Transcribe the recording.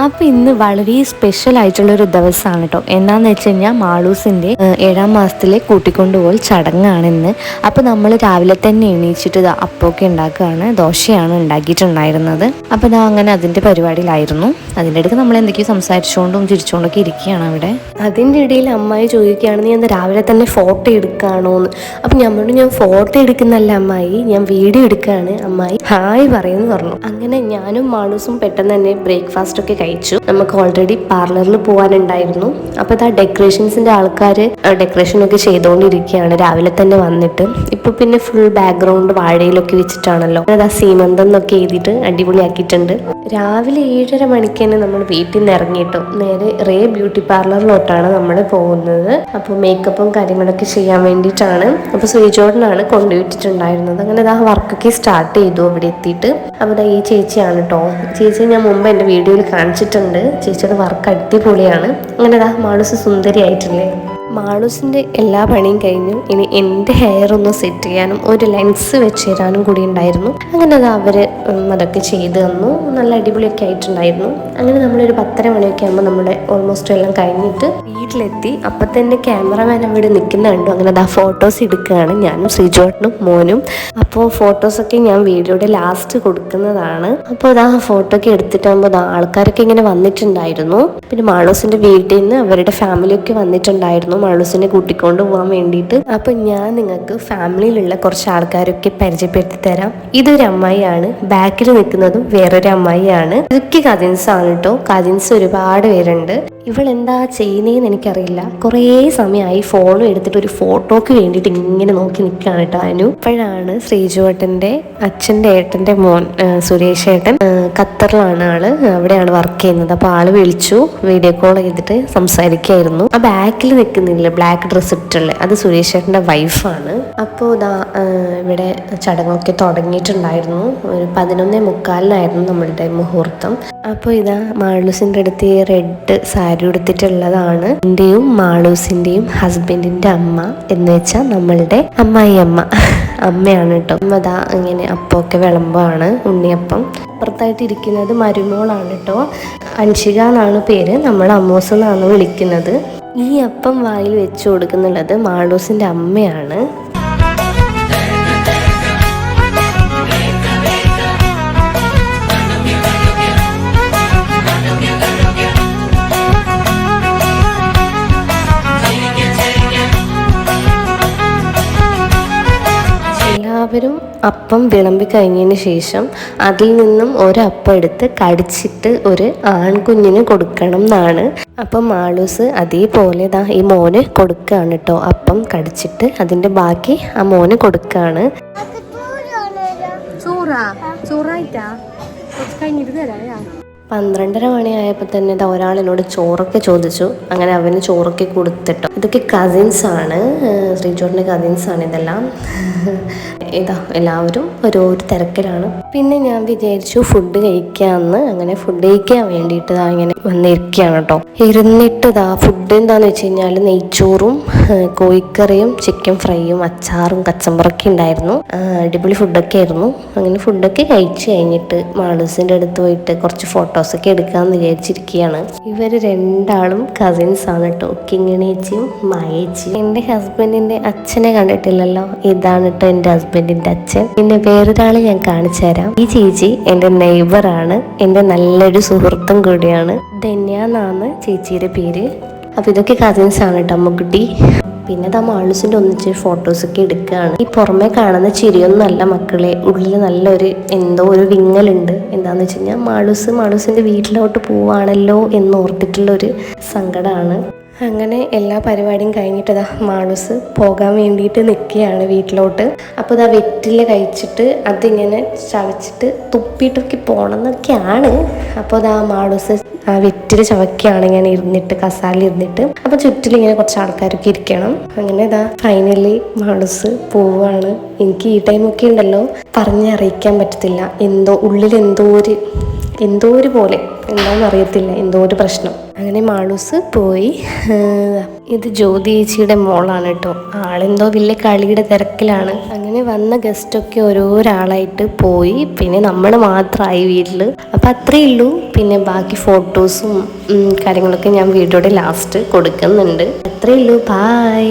അപ്പോൾ ഇന്ന് വളരെ സ്പെഷ്യൽ ആയിട്ടുള്ളൊരു ദിവസമാണ് കേട്ടോ. എന്താണെന്ന് വെച്ച് കഴിഞ്ഞാൽ മാളൂസിൻ്റെ 7ാം മാസത്തിലെ കൂട്ടിക്കൊണ്ടുപോകൽ ചടങ്ങാണ് ഇന്ന്. അപ്പോൾ നമ്മൾ രാവിലെ തന്നെ എണീച്ചിട്ട് അപ്പമൊക്കെ ഉണ്ടാക്കുകയാണ്. ദോശയാണ് ഉണ്ടാക്കിയിട്ടുണ്ടായിരുന്നത്. അപ്പോൾ ഇതാ അങ്ങനെ അതിൻ്റെ പരിപാടിയിലായിരുന്നു. അതിൻ്റെ ഇടയ്ക്ക് നമ്മൾ എന്തൊക്കെയോ സംസാരിച്ചുകൊണ്ടും ചിരിച്ചുകൊണ്ടൊക്കെ ഇരിക്കുകയാണ് അവിടെ. അതിൻ്റെ ഇടയിൽ അമ്മായി ചോദിക്കുകയാണ്, നീ എന്താ രാവിലെ തന്നെ ഫോട്ടോ എടുക്കുകയാണോ എന്ന്. അപ്പം ഞാൻ ഫോട്ടോ എടുക്കുന്നല്ല അമ്മായി, ഞാൻ വീഡിയോ എടുക്കുകയാണ്. അമ്മായി ഹായ് പറയുമെന്ന് പറഞ്ഞു. അങ്ങനെ ഞാനും മാളൂസും പെട്ടെന്ന് തന്നെ ബ്രേക്ക്ഫാസ്റ്റ് ഒക്കെ കഴിച്ചു. നമുക്ക് ഓൾറെഡി പാർലറിൽ പോകാനുണ്ടായിരുന്നു. അപ്പോൾ ഇതാ ഡെക്കറേഷൻസിൻ്റെ ആൾക്കാർ ഡെക്കറേഷനൊക്കെ ചെയ്തുകൊണ്ടിരിക്കുകയാണ് രാവിലെ തന്നെ വന്നിട്ട്. ഇപ്പോൾ പിന്നെ ഫുൾ ബാക്ക്ഗ്രൗണ്ട് വാഴയിലൊക്കെ വെച്ചിട്ടാണല്ലോ. അതാ സീമന്തം എന്നൊക്കെ എഴുതിയിട്ട് അടിപൊളിയാക്കിയിട്ടുണ്ട്. രാവിലെ 7:30 മണിക്ക് തന്നെ നമ്മൾ വീട്ടിൽ നിന്ന് ഇറങ്ങിയിട്ടു നേരെ റേ ബ്യൂട്ടി പാർലറിലോട്ടാണ് നമ്മൾ പോകുന്നത്. അപ്പോൾ മേക്കപ്പും കാര്യങ്ങളൊക്കെ ചെയ്യാൻ വേണ്ടിയിട്ടാണ്. അപ്പോൾ ശ്രീജോടനാണ് കൊണ്ടുപോയിട്ടുണ്ടായിരുന്നത്. അങ്ങനെ ഇതാ വർക്കൊക്കെ സ്റ്റാർട്ട് ചെയ്തു അവിടെ എത്തിയിട്ട്. അപ്പോൾ ഇതാ ഈ ചേച്ചിയാണ് കേട്ടോ. ചേച്ചിയെ ഞാൻ മുമ്പ് എൻ്റെ വീഡിയോയിൽ കാണിച്ചിട്ടുണ്ട്. ചേച്ചിയുടെ വർക്ക് അടിപൊളിയാണ്. അങ്ങനെ ഇതാ മാളൂസ് സുന്ദരിയായിട്ടില്ലേ. മാളൂസിൻ്റെ എല്ലാ പണിയും കഴിഞ്ഞു. ഇനി എൻ്റെ ഹെയർ ഒന്ന് സെറ്റ് ചെയ്യാനും ഒരു ലെൻസ് വെച്ച് തരാനും കൂടി ഉണ്ടായിരുന്നു. അങ്ങനെ അത് അവർ അതൊക്കെ ചെയ്ത് തന്നു. നല്ല അടിപൊളിയൊക്കെ ആയിട്ടുണ്ടായിരുന്നു. അങ്ങനെ നമ്മളൊരു 10:30 മണിയൊക്കെ ആകുമ്പോൾ നമ്മുടെ ഓൾമോസ്റ്റ് എല്ലാം കഴിഞ്ഞിട്ട് വീട്ടിലെത്തി. അപ്പം തന്നെ ക്യാമറമാൻ അവിടെ നിൽക്കുന്ന കണ്ടു. അങ്ങനെ അതാ ഫോട്ടോസ് എടുക്കുകയാണ് ഞാനും ശ്രീജോട്ടനും മോനും. അപ്പോൾ ഫോട്ടോസൊക്കെ ഞാൻ വീഡിയോയുടെ ലാസ്റ്റ് കൊടുക്കുന്നതാണ്. അപ്പോൾ അതാ ഫോട്ടോ ഒക്കെ എടുത്തിട്ടാകുമ്പോൾ ആൾക്കാരൊക്കെ ഇങ്ങനെ വന്നിട്ടുണ്ടായിരുന്നു. പിന്നെ മാളൂസിൻ്റെ വീട്ടിൽ നിന്ന് അവരുടെ ഫാമിലിയൊക്കെ വന്നിട്ടുണ്ടായിരുന്നു മാളൂസിനെ കൂട്ടിക്കൊണ്ട് പോകാൻ വേണ്ടിയിട്ട്. അപ്പൊ ഞാൻ നിങ്ങൾക്ക് ഫാമിലിയിലുള്ള കുറച്ച് ആൾക്കാരൊക്കെ പരിചയപ്പെടുത്തി തരാം. ഇതൊരു അമ്മായിയാണ്, ബാക്കിൽ നിൽക്കുന്നതും വേറൊരു അമ്മായിയാണ്. ഇതൊക്കെ കസിൻസ് ആണ് കേട്ടോ. കസിൻസ് ഒരുപാട് പേരുണ്ട്. ഇവളെന്താ ചെയ്യുന്നതെന്ന് എനിക്കറിയില്ല. കുറേ സമയമായി ഫോണും എടുത്തിട്ട് ഒരു ഫോട്ടോക്ക് വേണ്ടിയിട്ട് ഇങ്ങനെ നോക്കി നിൽക്കുകയാണ് കേട്ടോ അനു. അപ്പോഴാണ് ശ്രീജുവേട്ടൻ്റെ അച്ഛൻ്റെ ഏട്ടൻ്റെ മോൻ സുരേഷ് ഏട്ടൻ ഖത്തറിലാണ് ആള്, അവിടെയാണ് വർക്ക് ചെയ്യുന്നത്. അപ്പോൾ ആള് വിളിച്ചു, വീഡിയോ കോൾ ചെയ്തിട്ട് സംസാരിക്കായിരുന്നു. ആ ബാക്കിൽ നിൽക്കുന്നില്ല ബ്ലാക്ക് ഡ്രസ്സ് ഇട്ടുള്ള അത് സുരേഷ് ഏട്ടൻ്റെ വൈഫാണ്. അപ്പോൾ ഇതാ ഇവിടെ ചടങ്ങൊക്കെ തുടങ്ങിയിട്ടുണ്ടായിരുന്നു. ഒരു 11:45 നമ്മളുടെ മുഹൂർത്തം. അപ്പോൾ ഇതാ മാളൂസിൻ്റെ അടുത്ത് റെഡ് സാരി ഉടുത്തിട്ടുള്ളതാണ് എൻ്റെയും മാളൂസിൻ്റെയും ഹസ്ബൻഡിൻ്റെ അമ്മ എന്ന് വെച്ചാൽ നമ്മളുടെ അമ്മായി അമ്മയാണ് കേട്ടോ. അതാ ഇങ്ങനെ അപ്പമൊക്കെ വിളമ്പാണ്, ഉണ്ണിയപ്പം. അപ്പുറത്തായിട്ട് ഇരിക്കുന്നത് മരുമോളാണ് കേട്ടോ. അൻഷിക എന്നാണ് പേര്, നമ്മൾ അമ്മൂസ് എന്നാണ് വിളിക്കുന്നത്. ഈ അപ്പം വായിൽ വെച്ച് കൊടുക്കുന്നുള്ളത് മാളൂസിൻ്റെ അമ്മയാണ്. എല്ലാവരും അപ്പം വിളമ്പി കഴിഞ്ഞതിന് ശേഷം അതിൽ നിന്നും ഒരപ്പം എടുത്ത് കടിച്ചിട്ട് ഒരു ആൺകുഞ്ഞിന് കൊടുക്കണം എന്നാണ്. അപ്പം മാളൂസ് അതേപോലെ ഈ മോന് കൊടുക്കുകയാണ് കേട്ടോ. അപ്പം കടിച്ചിട്ട് അതിൻ്റെ ബാക്കി ആ മോന് കൊടുക്കുകയാണ്. ചോറായിട്ടാ കഴിഞ്ഞിട്ട് തരാ. 12:30 മണിയായപ്പോൾ തന്നെ ഒരാൾ എന്നോട് ചോറൊക്കെ ചോദിച്ചു. അങ്ങനെ അവന് ചോറൊക്കെ കൊടുത്തിട്ടോ. ഇതൊക്കെ കസിൻസാണ്, ശ്രീജോട്ടിൻ്റെ കസിൻസാണ് ഇതെല്ലാം. എല്ലാവരും ഓരോരു തിരക്കിലാണ്. പിന്നെ ഞാൻ വിചാരിച്ചു ഫുഡ് കഴിക്കാമെന്ന്. അങ്ങനെ ഫുഡ് കഴിക്കാൻ വേണ്ടിയിട്ട് ഇങ്ങനെ വന്നിരിക്കുകയാണ് കേട്ടോ. ഇരുന്നിട്ട് ഫുഡ് എന്താണെന്ന് വെച്ച് കഴിഞ്ഞാൽ നെയ്ച്ചോറും കോഴിക്കറിയും ചിക്കൻ ഫ്രൈയും അച്ചാറും കച്ചമ്പറൊക്കെ ഉണ്ടായിരുന്നു. അടിപൊളി ഫുഡൊക്കെ ആയിരുന്നു. അങ്ങനെ ഫുഡൊക്കെ കഴിച്ച് കഴിഞ്ഞിട്ട് മാളൂസിൻ്റെ അടുത്ത് പോയിട്ട് കുറച്ച് ഫോട്ടോസൊക്കെ എടുക്കാമെന്ന് വിചാരിച്ചിരിക്കുകയാണ്. ഇവർ രണ്ടാളും കസിൻസ് ആണ് കേട്ടോ, കിങ്ങിണേച്ചിയും മായേച്ചിയും. എൻ്റെ ഹസ്ബൻഡിൻ്റെ അച്ഛനെ കണ്ടിട്ടില്ലല്ലോ, ഇതാണ് കേട്ടോ എൻ്റെ ഹസ്ബൻഡിൻ്റെ അച്ഛൻ. പിന്നെ വേറൊരാളെ ഞാൻ കാണിച്ചു തരാം. ഈ ചേച്ചി എൻ്റെ നെയ്ബറാണ്, എൻ്റെ നല്ലൊരു സുഹൃത്തും കൂടിയാണ്. ധന്യ എന്നാണ് ചേച്ചിയുടെ പേര്. അപ്പോൾ ഇതൊക്കെ കസിൻസ് ആണ് കേട്ടോ, അമ്മക്കുട്ടി. പിന്നെ മാളൂസിൻ്റെ ഒന്നിച്ച് ഫോട്ടോസൊക്കെ എടുക്കുകയാണ്. ഈ പുറമെ കാണുന്ന ചിരിയൊന്നുമല്ല മക്കളെ, ഉള്ളിൽ നല്ലൊരു എന്തോ ഒരു വിങ്ങലുണ്ട്. എന്താണെന്ന് വെച്ച് കഴിഞ്ഞാൽ മാളൂസിൻ്റെ വീട്ടിലോട്ട് പോവാണല്ലോ എന്നോർത്തിട്ടുള്ളൊരു സങ്കടമാണ്. അങ്ങനെ എല്ലാ പരിപാടിയും കഴിഞ്ഞിട്ട് മാളൂസ് പോകാൻ വേണ്ടിയിട്ട് നിൽക്കുകയാണ് വീട്ടിലോട്ട്. അപ്പോൾ വെറ്റില കഴിച്ചിട്ട് അതിങ്ങനെ ചവച്ചിട്ട് തുപ്പിയിട്ടൊക്കെ പോകണം എന്നൊക്കെയാണ്. അപ്പോൾ മാളൂസ് ആ വെറ്റില ചവയ്ക്കുകയാണ് ഇങ്ങനെ ഇരുന്നിട്ട്, കസാലിൽ ഇരുന്നിട്ട്. അപ്പോൾ ചുറ്റിലിങ്ങനെ കുറച്ച് ആൾക്കാരൊക്കെ ഇരിക്കണം. അങ്ങനെ ഫൈനലി മാളൂസ് പോവുകയാണ്. എനിക്ക് ഈ ടൈമൊക്കെ ഉണ്ടല്ലോ പറഞ്ഞറിയിക്കാൻ പറ്റത്തില്ല. ഉള്ളിൽ എന്തോ ഒരു പോലെ, എന്താണെന്ന് അറിയത്തില്ല, എന്തോ ഒരു പ്രശ്നം. അങ്ങനെ മാളൂസ് പോയി. ഇത് ജ്യോതി ചേച്ചിയുടെ മോളാണ് കേട്ടോ. ആളെന്തോ വലിയ കളിയുടെ തിരക്കിലാണ്. അങ്ങനെ വന്ന ഗസ്റ്റൊക്കെ ഓരോരാളായിട്ട് പോയി. പിന്നെ നമ്മൾ മാത്രമായി വീട്ടിൽ. അപ്പം അത്രയേ ഉള്ളൂ. പിന്നെ ബാക്കി ഫോട്ടോസും കാര്യങ്ങളൊക്കെ ഞാൻ വീഡിയോയുടെ ലാസ്റ്റ് കൊടുക്കുന്നുണ്ട്. അത്രയേ ഉള്ളൂ. ബായ്.